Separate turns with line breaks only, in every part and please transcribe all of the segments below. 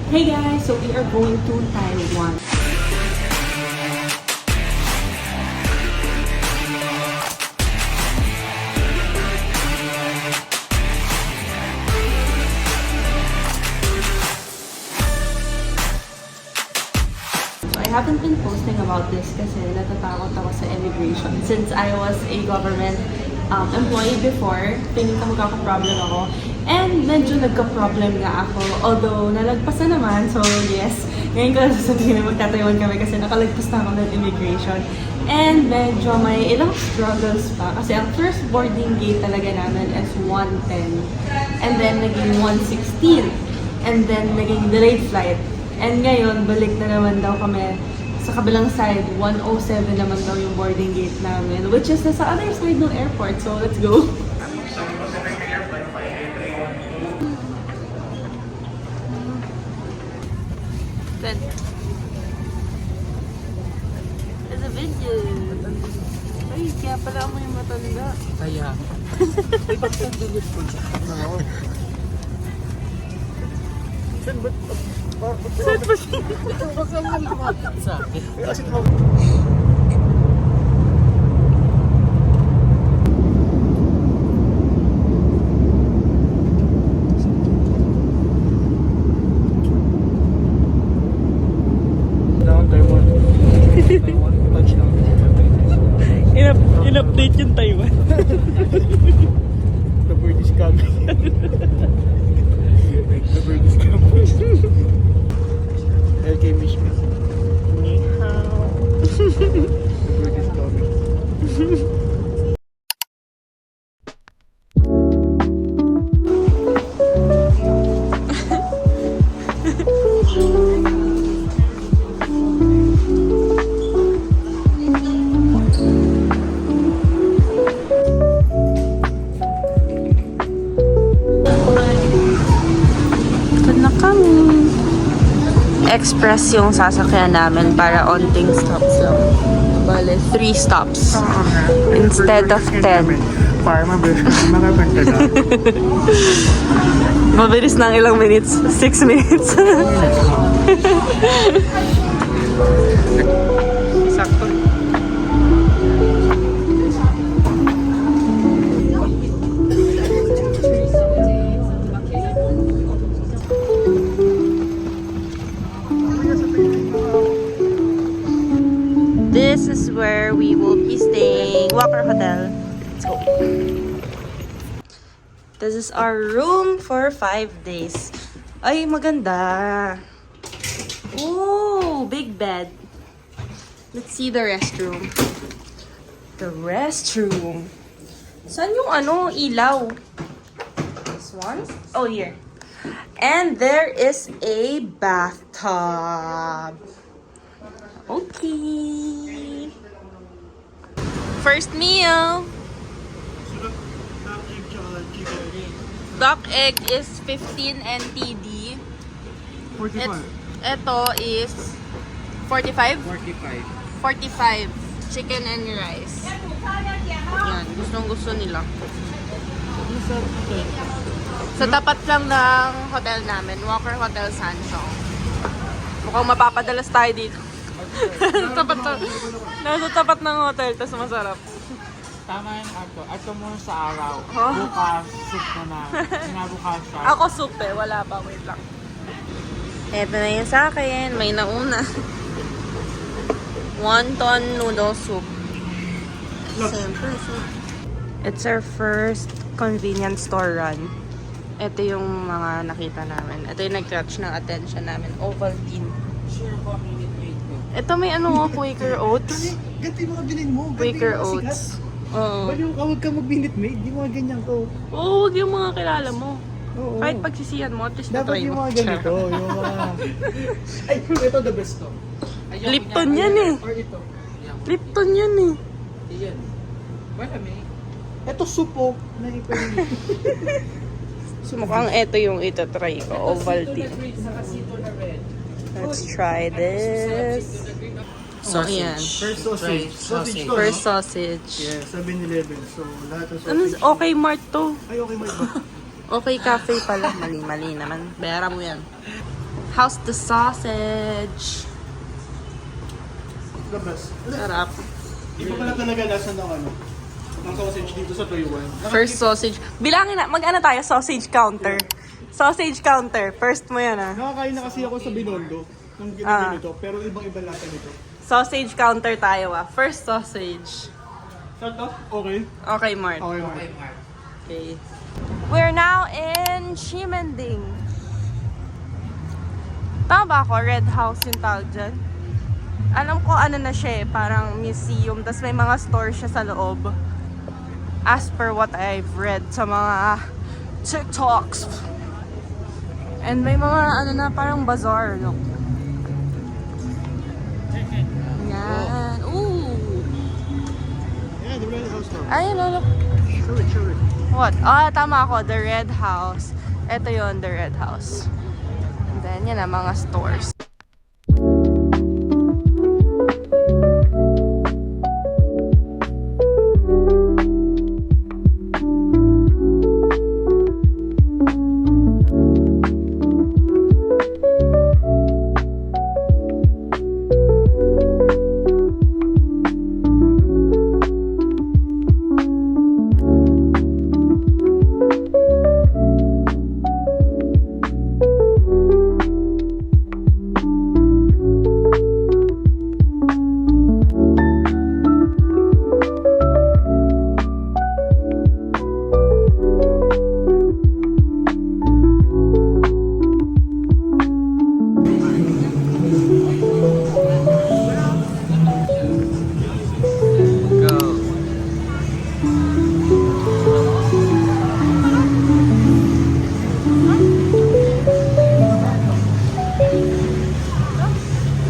Hey guys, so we are going to Taiwan. I haven't been posting about this kasi natatakot ako sa immigration. Since I was a government employee before, tingin ko magkaka-problem ako. And medyo nagka-problem nga ako. Although, nalagpas na naman. So, yes. Ngayon ko sasabihin na magtatayuan kami kasi nakalagpas na ako ng immigration. And medyo may ilang struggles pa. Kasi ang first boarding gate talaga namin is 110. And then, naging 116. And then, naging delayed flight. And ngayon, balik na naman daw kami sa kabilang side. 107 naman daw yung boarding gate namin. Which is nasa other side ng airport. So, let's go. Send. There's a video. Ay, kaya pala mo yung matanda.
Kaya. Ay, ba't yung delete ko siya? Saan ba?
Saan ba siya?
Saan mo lumapit sa akin? Kasi
in-update yung Taiwan.
the bird is coming. The bird is coming. LK Mishmi.
Ni hao.
The bird is coming.
Express yung sasakyan namin para onting stops lang. Bale, 3 stops. Instead of 10.
Para mabilis kasi makapanta na.
Mabilis na ang ilang minutes. 6 minutes. Sakto. This is where we will be staying. Walker Hotel. Let's go. This is our room for 5 days. Ay, maganda. Oh, big bed. Let's see the restroom. The restroom. Saan yung ilaw? This one? Oh, here. And there is a bathtub. Okay. First meal. Duck egg is 15 NTD.
45.
Ito is 45?
45.
45. Chicken and rice. Yan. Gustong-gusto nila. Sa tapat lang ng hotel namin. Walker Hotel Sanchong. Mukhang mapapadalas tayo dito. Nasa tapat ng hotel, tas masarap.
Tama yung ato. Ato muna sa araw.
Huh?
Bukas, soup na. Sinabukasan.
Ako soup wala pa, wait lang. Eto na yun sa akin, may nauna. Wonton noodle soup. Simple soup. It's our first convenience store run. Ito yung mga nakita namin. Ito yung nag-catch ng attention namin. Ovaltine.
Sure ba minute wait ko?
Ito may Quaker Oats.
Ganti mga bilhin mo.
Quaker Oats. Oo.
Ba't yung huwag ka mag-minute maid? Di mga ganyan ko.
Oo, huwag yung mga kilala mo.
Oo.
Kahit pagsisihan mo, at least
Dapat
na-try
yung
mo.
mga ganito. Yung mga... Ay, ito the best to.
Lipton yan eh.
Or ito.
Lipton yan eh.
Iyan. Wala may. Ito supo. Na ipin.
So mukhang ito yung itatry ko. Ovaltine. Let's try this. So, ayan.
First sausage. Sausage to,
First
no?
sausage.
Yeah, 7-Eleven. So, lahat ng
Ano,
sausage.
okay Mart to.
Ay, okay mo ba?
Okay Cafe pala. Mali-mali naman. Bayaran mo yan. How's the sausage?
The best.
Sarap.
Iba pala talaga lasa ng ano. Ng sausage dito sa Taiwan.
First sausage. Bilangin na, mag-ano tayo, sausage counter. Sausage counter. First mo yan ah.
Nakakain na kasi ako sa Binondo ng ganito, pero ibang-ibang lasa nito.
Sausage counter tayo ah. First sausage.
Shut up? Okay.
Okay, Mart.
Okay, okay.
Okay. We're now in Ximending. Tama ba ako? Red House yung tawag dyan? Alam ko ano na siya eh, parang museum. Tapos may mga store siya sa loob. As per what I've read sa mga TikToks. And may mga ano na parang bazaar. Look. Yan. Ooh.
Yeah, the red house now.
Ayun, look.
Show it.
What? Ah, tama ako. The Red House. Ito yon, the Red House. And then, yan ang mga stores.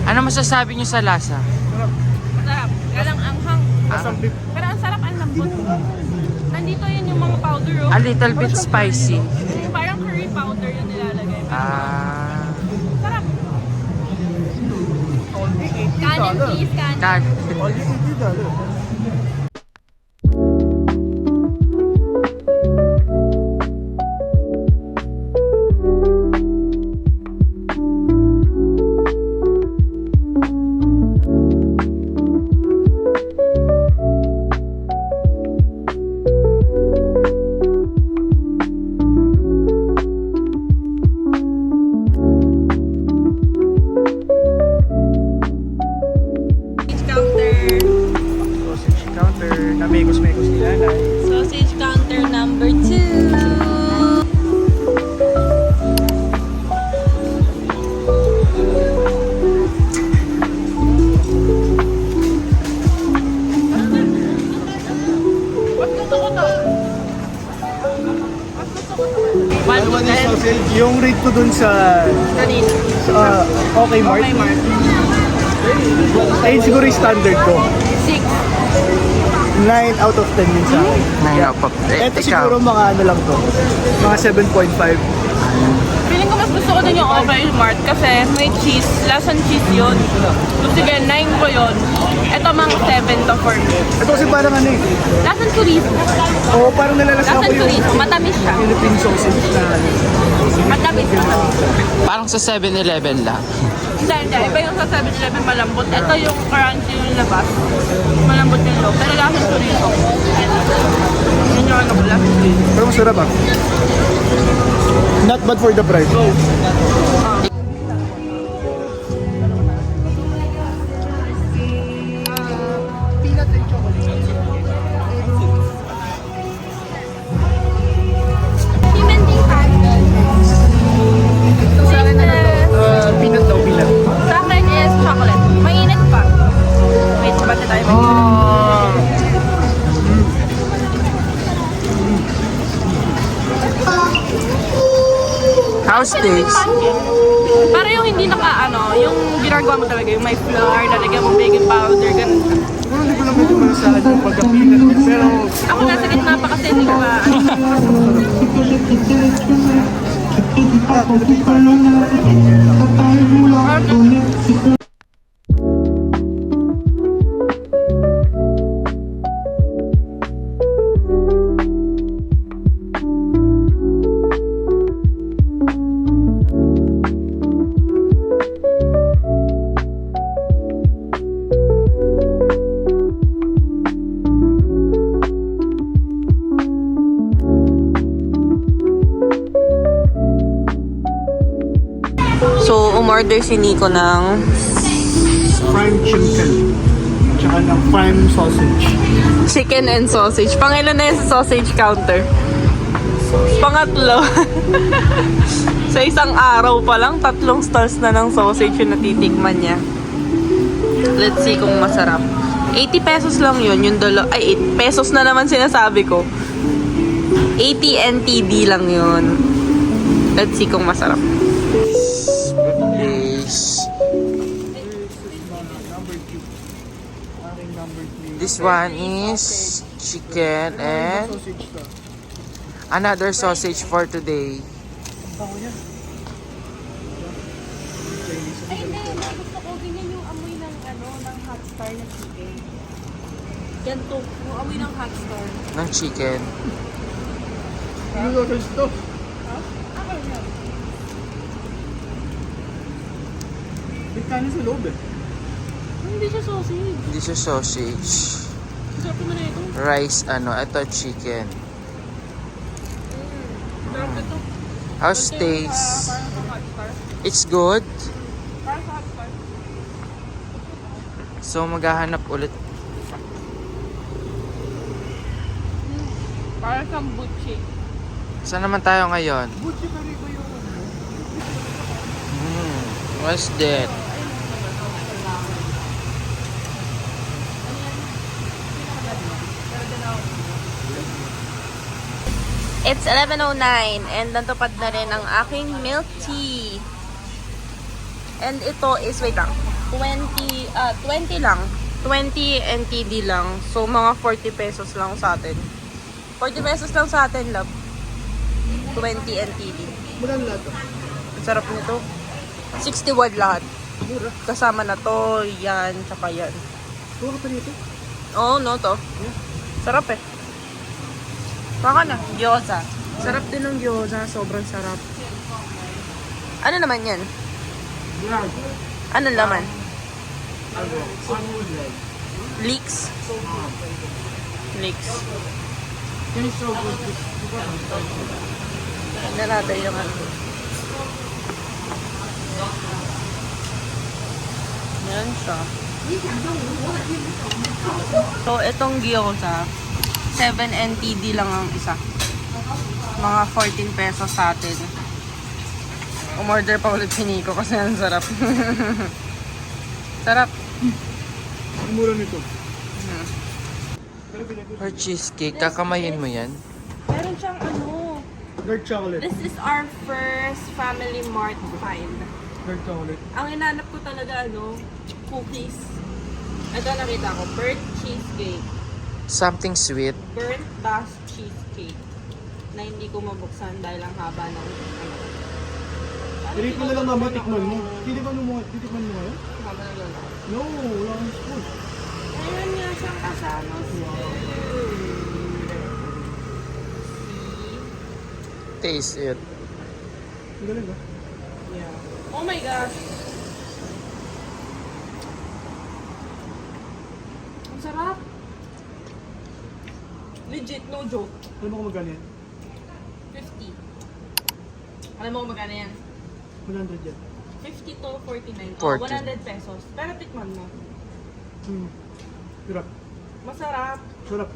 Ano masasabi niyo sa lasa?
Sarap. Galang anghang.
Asang beef.
Pero ang sarap, ang lambot. Nandito yun yung mga powder. Oh.
A little bit spicy.
Yung parang curry powder yung nilalagay.
Ah.
Sarap.
Only
Kanin,
$80.
please, kanin.
Kag.
Only $80.
Counter.
Sausage counter. Namekos-mekos ni nanay.
Sausage counter number 2.
Ano ba yung sausage? Yung rate ko dun sa
Kanina.
Okay Mart.
Okay, Mark.
Ayun siguro yung standard ko.
6.
9 out of 10 din sa akin.
Nine up.
Ito siguro mga ano lang to. Mga 7.5.
Feeling ko mas gusto ko din yung Okay Mart kasi may cheese. Lasang cheese yun. So sige, 9 ko yun. Ito mga 7 to for me.
Ito kasi parang ano eh.
Lasang chorizo.
Oo, parang nalalasang
Lasang
ko yung
chorizo. Matamis siya.
Philippine sausage na ano.
Matamis.
Parang sa 7-Eleven lang.
Hindi. Iba yung sa 7-Eleven malambot. Ito yung crunchy yung labas. Malambot yung loob. Pero lasang chorizo. Yun yung ano ko, lasang chorizo.
Pero masarap ah. Not bad for the price. Peanut and chocolate.
Pimenting candle.
Sa akin na peanut daw, peanut.
Sa akin is chocolate. Mainit pa. Wait, sabati tayo.
How's this?
Para yung hindi yung ginagawa mo talaga, yung may flour, lalagyan mo baking powder, ganun.
Siguro hindi ko lang medyo malasahan yung pagka-peanut niya. Pero
Ako nasa gitna pa kasi hindi ko ba... So, umorder si Nico ng
Prime chicken. Tsaka ng prime sausage.
chicken and sausage. Pangilan na yun sa sausage counter? Pangatlo. Sa isang araw pa lang, 3 stalls na ng sausage yung natitikman niya. Let's see kung masarap. 80 pesos lang yun, yung ay 8 pesos na naman sinasabi ko. 80 NTD lang yun. Let's see kung masarap.
Please.
Number 2. Aking number 3.
This one is chicken and
Sausage to.
another sausage for today.
Ang bango niya. Chinese.
Ay, hindi. Gusto ko ganyan yung amoy ng, ng hot star na chicken. Ganito. Yung amoy ng hot star.
Ng chicken.
Ano sausage to? May kanin sa loob eh.
Hindi siya sausage.
Hindi siya sausage.
Sarap naman na ito.
Rice, ito chicken.
Sarap ito.
How's taste?
Parang sa hot star.
It's good.
Parang sa hot star.
So maghahanap ulit.
Parang sa butchi.
Saan naman tayo ngayon?
Butchi pa rin ko yung
What's that?
It's 11:09 and natupad na rin ang aking milk tea. And ito is, wait lang, 20 lang. 20 NTD lang. So, mga 40 pesos lang sa atin. 40 pesos lang sa atin, love. 20 NTD.
Mulan lahat to.
Ang sarap nito. 61 lahat.
Mura.
Kasama na to, yan, tsaka yan.
Mura ka pa nito?
Oo, no, to. Sarap eh. Baka na, gyoza. Sarap din ng gyoza, sobrang sarap. Ano naman yan?
Vlog.
Ano laman?
Ano vlog?
Leeks? Leeks.
Can you show good?
Tignan natin yung ano. Yan siya. So, itong gyoza, 7 NTD lang ang isa. Mga 14 pesos sa atin. Umorder pa ulit si Nico kasi ang sarap. Sarap.
Ang mura nito.
Or cheesecake, kakamayin mo yan?
Meron siyang ano.
Dark chocolate.
This is our first Family Mart find.
Dark chocolate.
Ang inanap ko talaga, cookies. Ito nakita ko, burnt cheesecake.
Something sweet.
Burnt dust cheesecake. Na hindi ko mabuksan dahil ang haba ng
Hindi ko na lang mama tikman mo. Titikman mo ngayon?
haba ng lolo.
No, wala akong spoon.
Ayun nga siyang kasama.
Taste it.
Ang galing ba?
Yeah. Oh my gosh. Ang sarap. Legit, no joke.
Alam mo kung magkano yan?
50. Alam mo kung magkano yan?
100 yan.
50 to 49.
40.
100 pesos. Pero tikman mo.
Sarap.
Masarap.
Sarap.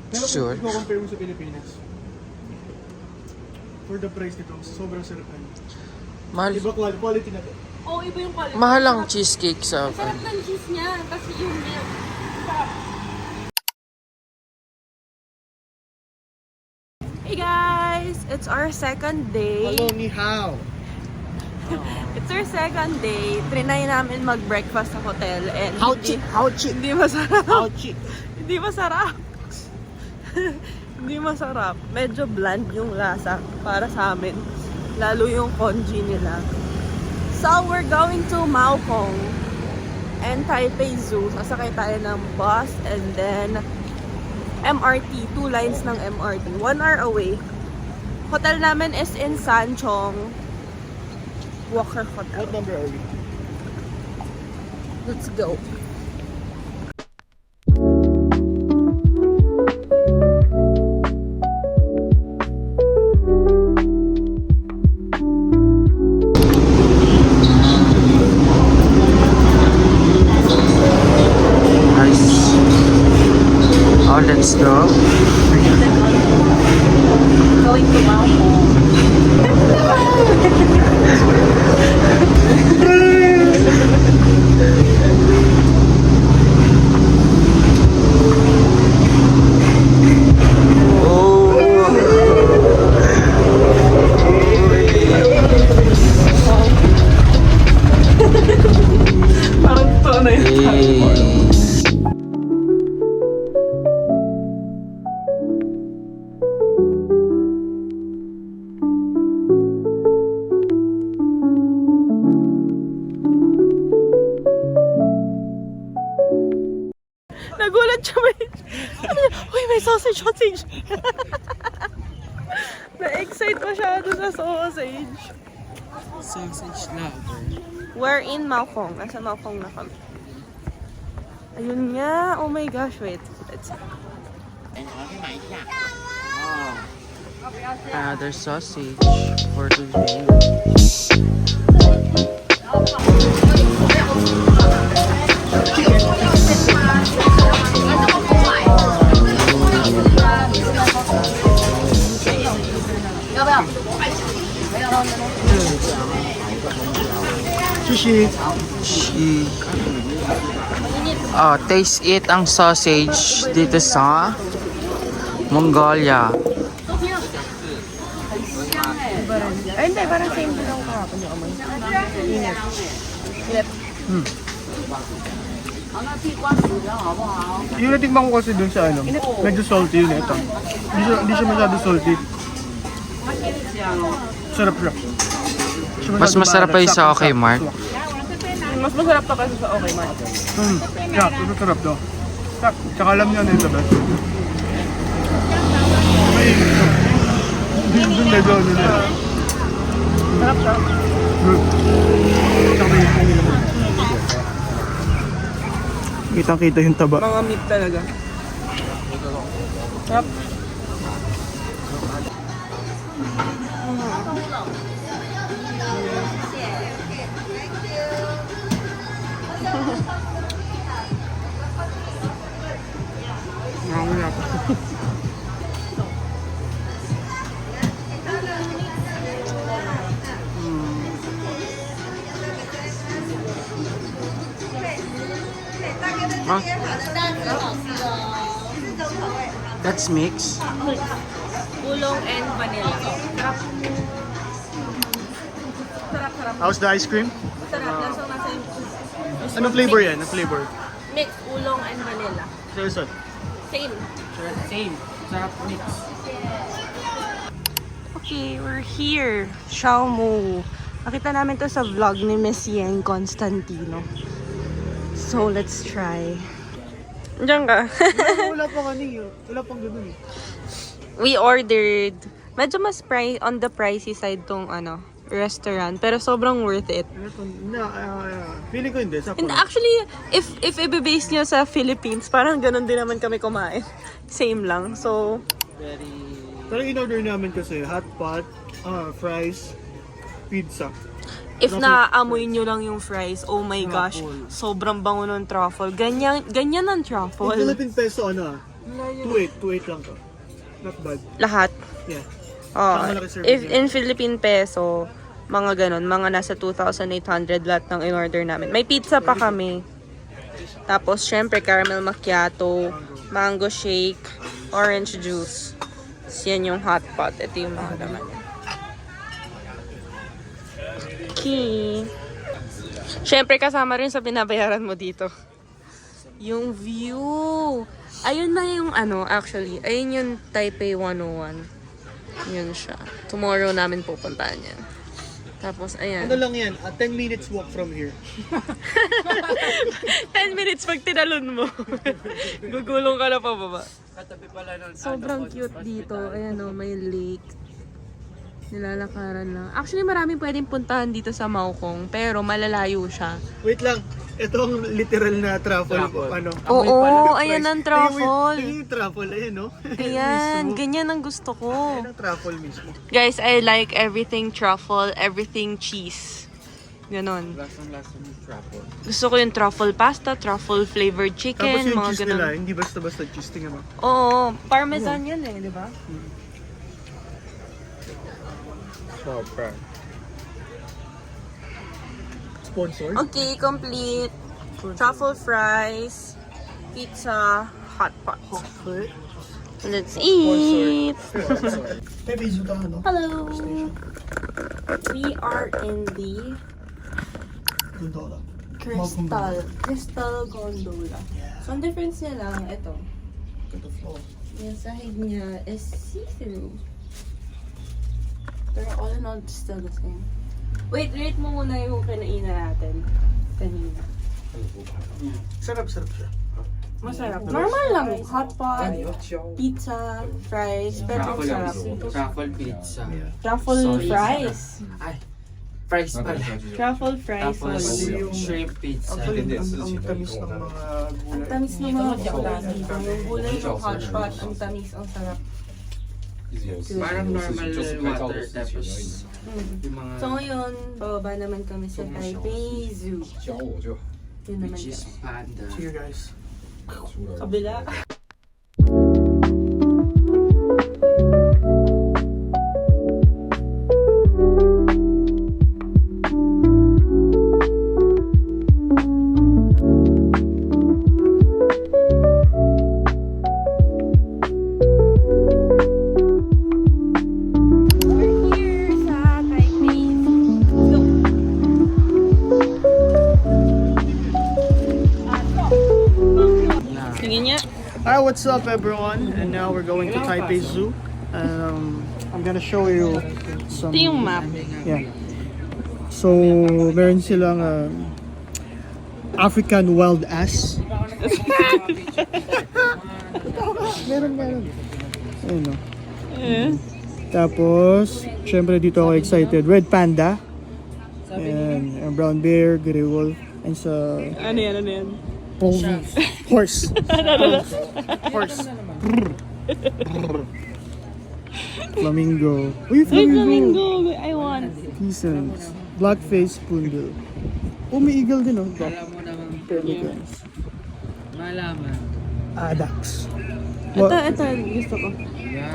Pero
Sure.
kung compare mo sa Pilipinas, for the price nito, sobrang sarap na.
Mahal,
Iba quality na to.
Oh, iba yung quality.
mahal ang
Sarap.
cheesecake sa...
Ang sarap ng cheese niya. Kasi yung milk. Sarap. Hey guys! It's our second day.
Hello, ni hao.
It's our second day. Trinay namin mag-breakfast sa hotel and
How
hindi,
cheap? How cheap?
hindi masarap.
How cheap?
Hindi masarap. Hindi masarap. Medyo bland yung lasa para sa amin. Lalo yung congee nila. So, we're going to Maokong and Taipei Zoo. Sasakay tayo ng bus and then MRT. 2 lines ng MRT. 1 hour away. Hotel namin is in Sanchong Walker Hotel.
What number are we?
Let's go. Uy, may sausage. Na-excite masyado sa sausage.
Sausage lover.
We're in Maokong. Nasa Maokong na kami. Ayun nga. Oh my gosh, wait. Let's...
Another sausage for today.
Sushi.
Oh, taste it ang sausage dito sa Mongolia.
Ay, hindi. Parang same din ako kahapon yung amoy. Init.
Yung natikman ko kasi dun sa ano, medyo salty yun ito. Hindi siya masyado salty. Sarap siya.
Mas masarap pa yung sa Okay Mart.
Mas masarap pa kasi sa Okay Mart.
Yeah, ito sarap to. Tsaka alam niyo ano yung the best. Dun medyo ano na.
Sarap siya.
Good. Tsaka yung kitang-kita yung taba.
Mga meat talaga. Sarap.
Huh? That's mix.
Ulong and vanilla. Sarap.
How's the ice cream?
Sarap. Lasang nasa yung
Ano flavor yan? Ano flavor?
mix. Ulong and vanilla.
Seriously?
Same.
Same. Sarap mix.
Okay, we're here. Xiaomu. Nakita namin to sa vlog ni Miss Yang Constantino. So, let's try. Diyan ka.
Wala pa kanina. Wala pang ganun eh.
We ordered. Medyo mas on the pricey side tong restaurant. Pero sobrang worth it.
Feeling ko hindi.
And actually, if i-base nyo sa Philippines, parang ganun din naman kami kumain. Same lang. So,
Pero in-order namin kasi hot pot, fries, pizza.
if naaamoy nyo lang yung fries, oh my gosh,
Truffle.
sobrang bango ng truffle. Ganyan ang
In
truffle.
Philippine peso, 2.8 lang to. Not bad.
Lahat.
Yeah.
Oh,
Saka malaki serving
if
niya.
in Philippine peso, mga ganun, mga nasa 2,800 lahat ng in-order namin. May pizza pa kami. Tapos, syempre, caramel macchiato, mango shake, orange juice. Yan yung hot pot. Ito yung mga naman. Okay. Syempre, kasama rin sa binabayaran mo dito. Yung view. Ayun na yung actually. Ayun yung Taipei 101. Yun siya. Tomorrow namin pupuntahan yan. Tapos, ayan.
Ano lang yan? 10 minutes walk from here.
10 minutes pag tinalon mo. Gugulong ka na pababa. Sobrang cute dito. Ayan o, may lake. Nilalakaran lang. Actually, maraming pwedeng puntahan dito sa Maokong. Pero malalayo siya.
Wait lang. Ito ang literal na truffle.
Oo, ayan ang truffle.
Tingin yung truffle. Ayan, no?
Ayan, ganyan ang gusto ko.
Ayan ang truffle mismo.
Guys, I like everything truffle, everything cheese. Ganon.
Lasang-lasang truffle.
Gusto ko yung truffle pasta, truffle flavored
Tapos
chicken,
yung
mga
cheese
ganon.
nila, hindi basta-basta cheese. Tingnan mo.
Oo, parmesan yan eh, di ba?
Super.
Sponsor?
Okay, complete. Truffle fries, pizza, hot pot.
Okay.
Let's eat!
May visit ka, no?
Hello! We are in the
Gondola.
Crystal Gondola. So, ang difference niya lang, ito.
Look at the floor.
Yung sahig niya is see-through. Pero all in all, it's still the same. Wait, rate mo muna yung kinainan natin kanina.
Sarap siya.
Masarap. Normal lang. Hot pot, pizza, fries, pero masarap.
Truffle pizza.
Truffle fries.
Ay, fries pala.
Truffle fries.
Tapos
solid.
shrimp pizza.
Actually, ang tamis ng mga
Ang
gulay.
tamis ng mga gulay. Yung gulay ng hot pot, ang tamis, ang sarap.
Parang normal water. Tapos yung mga
So ngayon, bababa naman kami sa Taipei Zoo. Yun naman
which is
guys.
panda.
See you guys.
Kabila. We're here sa Taipei Zoo.
Yeah.
Tingin niya.
Alright, what's up everyone? And now we're going to Taipei Zoo. I'm gonna show you some...
Ito yung map.
Yeah. So, meron silang African wild ass. meron. Ayun no. Tapos, syempre dito ako excited. Red panda. And brown bear, grey wolf. And sa
Ano yan?
horse. Horse. Flamingo. Uy, flamingo.
I want.
Peasants. Blackface poodle. Oh, may eagle din oh.
Alam mo naman
Pelicans.
malaman.
Adax.
Ito gusto ko.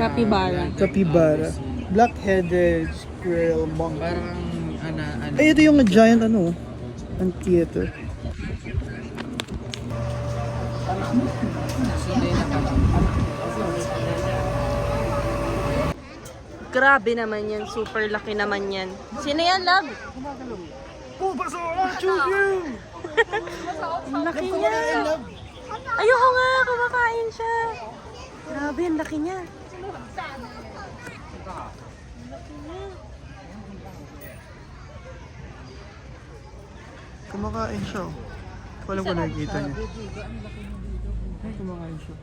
Capybara.
Capybara. Black-headed squirrel monkey.
Parang ano.
Ay, ito yung giant ano. Ang theater.
Grabe naman yan. Super laki naman yan. Sino yan, love?
Oh, baso! I choose you!
Ang laki niya. Ayoko nga, kumakain siya. Grabe, ang laki niya.
Kumakain siya. Wala ko nakikita niya. Ay, kumakain siya.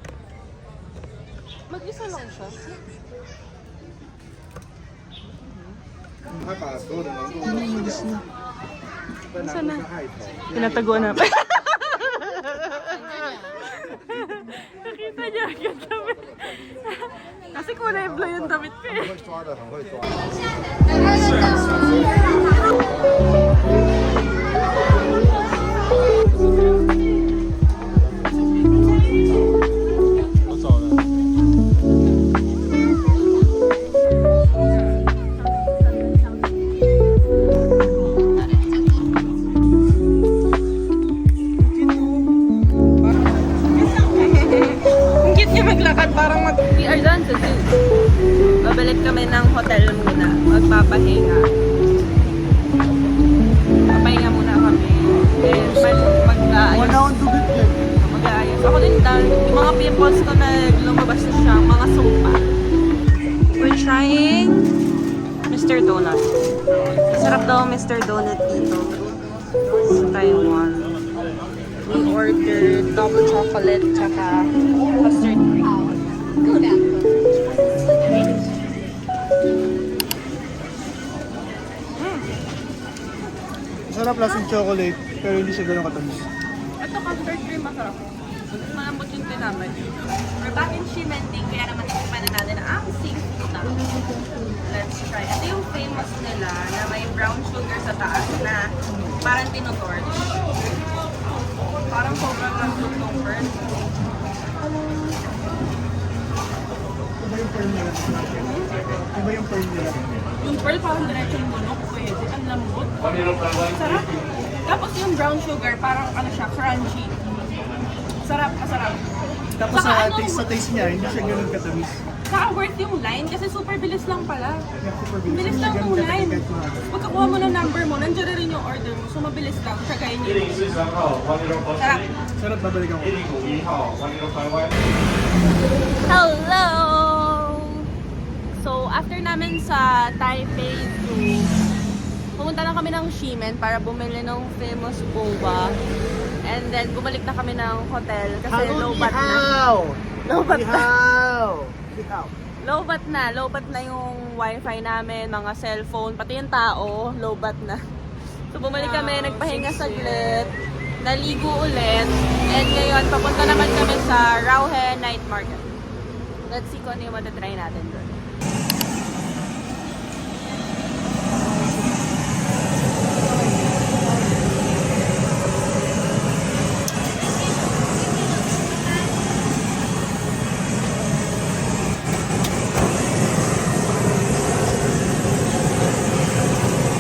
Mag-isa lang siya. Saan na? Tinataguan na. Nakita niya agad damit. Kasi kulay blue yung damit ko eh. Ang cute niya maglakad, parang We are done sa zoo. Babalik kami ng hotel muna. Magpapahinga. Papahinga muna kami. Then, mag-aayos.
Wala akong dugot yan.
Mag-aayos. Ako din dahil yung mga pimples ko na lumabas na siya, mga sumpa. We're trying Mr. Donut. Sarap daw Mr. Donut dito sa Taiwan. We ordered double chocolate tsaka custard cream.
Masarap lasang chocolate, pero hindi siya ganun katamis.
Ito custard cream masarap. Malambot yung tinamay. We're back in Ximending, kaya naman tikman na natin ang seafood na. Let's try. Ito yung famous nila na may brown sugar sa taas na parang tinotorch. Parang sobrang lambot ng pearl.
Iba yung pearl nila. Iba yung pearl nila.
Yung pearl parang diretsong bunok. Pwede. Ang lambot. Sarap. Tapos yung brown sugar, parang ano siya, crunchy. Sarap, masarap.
Tapos
Saka
sa
ano-
taste niya, hindi siya ganun katamis.
Saka worth yung line kasi super bilis lang pala.
Yeah, super bilis.
Bilis
Hindi
lang
siya
yung
ganun
line.
katamis kahit mahal.
Pagkakuha mo ng number mo, nandiyan na rin yung order mo. So mabilis lang. Tsagayin niyo. Sarap.
Sarap, babalikan ko.
Hello! So, after namin sa Taipei Zoo, pumunta lang kami ng Ximen para bumili ng famous boba. And then, bumalik na kami ng hotel kasi low bat na. Low bat na yung wifi namin, mga cellphone, pati yung tao, low bat na. So bumalik kami, nagpahinga saglit, naligo ulit, and ngayon papunta naman kami sa Rauhe Night Market. Let's see kung ano yung matatry natin doon.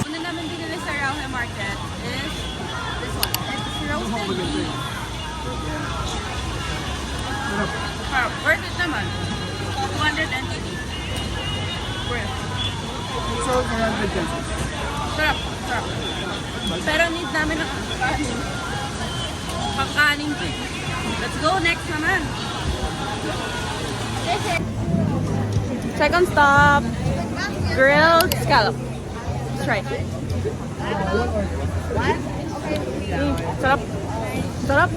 Una namin binili sa Rauhe Market is this one. It's roasted beef. Worth it naman. 280. Worth.
So, 100 pesos.
Sarap. Sarap. Pero need namin ng pangkanin. Pangkanin ko eh. Let's go next naman. Second stop. Grilled scallop. Let's try. Sarap. Sarap.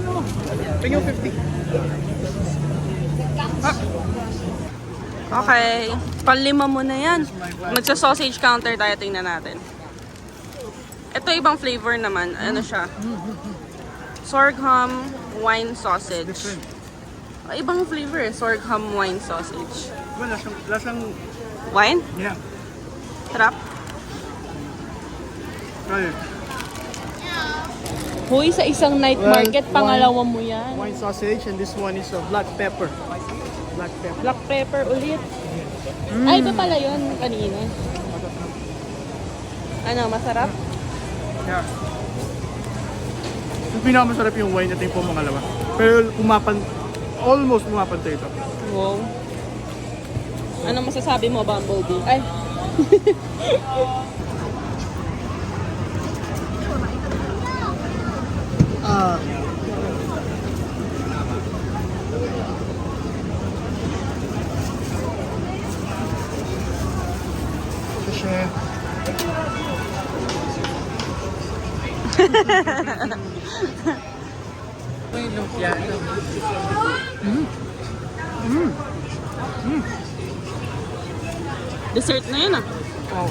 Tingin 50.
Okay. Panlima mo na yan. Magsa-sausage counter tayo. Tingnan natin. Ito ibang flavor naman. Ano siya? Sorghum wine sausage. Ibang flavor eh. Sorghum wine sausage.
Well, lasang
Wine?
yeah.
Sarap.
Right.
Hoy, sa isang night
Well,
market, pangalawa mo yan.
Wine sausage and this one is black pepper. Black pepper.
Black pepper ulit. Ay, iba pala yun kanina. Ano, masarap?
Yeah. Yung pinakamasarap yung wine, ito yung pumangalawa. Pero almost pumapantay ito.
Wow. Ano masasabi mo, Bumblebee? Ay.
Ah. Kasi
May lumpia.
Dessert na yun ah.
wow.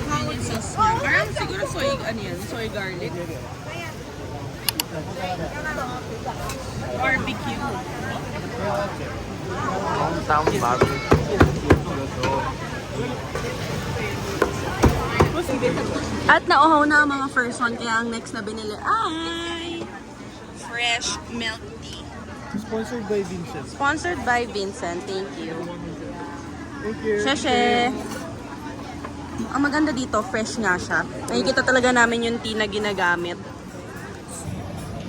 Hangul sauce niya. Parang siguro soy, ano yan? Soy garlic. Barbecue. At nauhaw na ang mga first one, kaya ang next na binili ay fresh milk tea.
Sponsored by Vincent.
Sponsored by Vincent. Thank you.
Thank you.
Sheshe! Ang maganda dito, fresh nga siya. Nakikita talaga namin yung tea na ginagamit.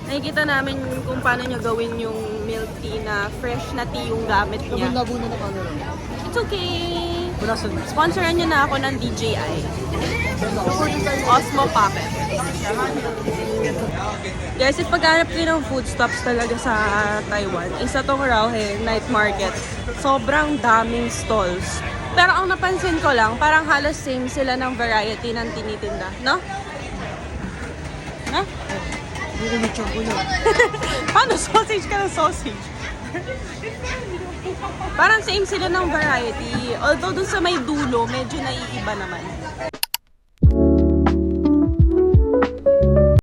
Nakikita namin kung paano nyo gawin yung milk tea na fresh na tea yung gamit niya.
Labo na camera.
It's okay!
Wala sa
Sponsoran nyo na ako ng DJI. Osmo Puppet. Guys, if paghanap kayo ng food stops talaga sa Taiwan, isa tong Rauhe Night Market. Sobrang daming stalls. Pero ang napansin ko lang, parang halos same sila ng variety ng tinitinda. No? No? Paano? Sausage ka ng sausage? Parang same sila ng variety. Although dun sa may dulo, medyo naiiba naman.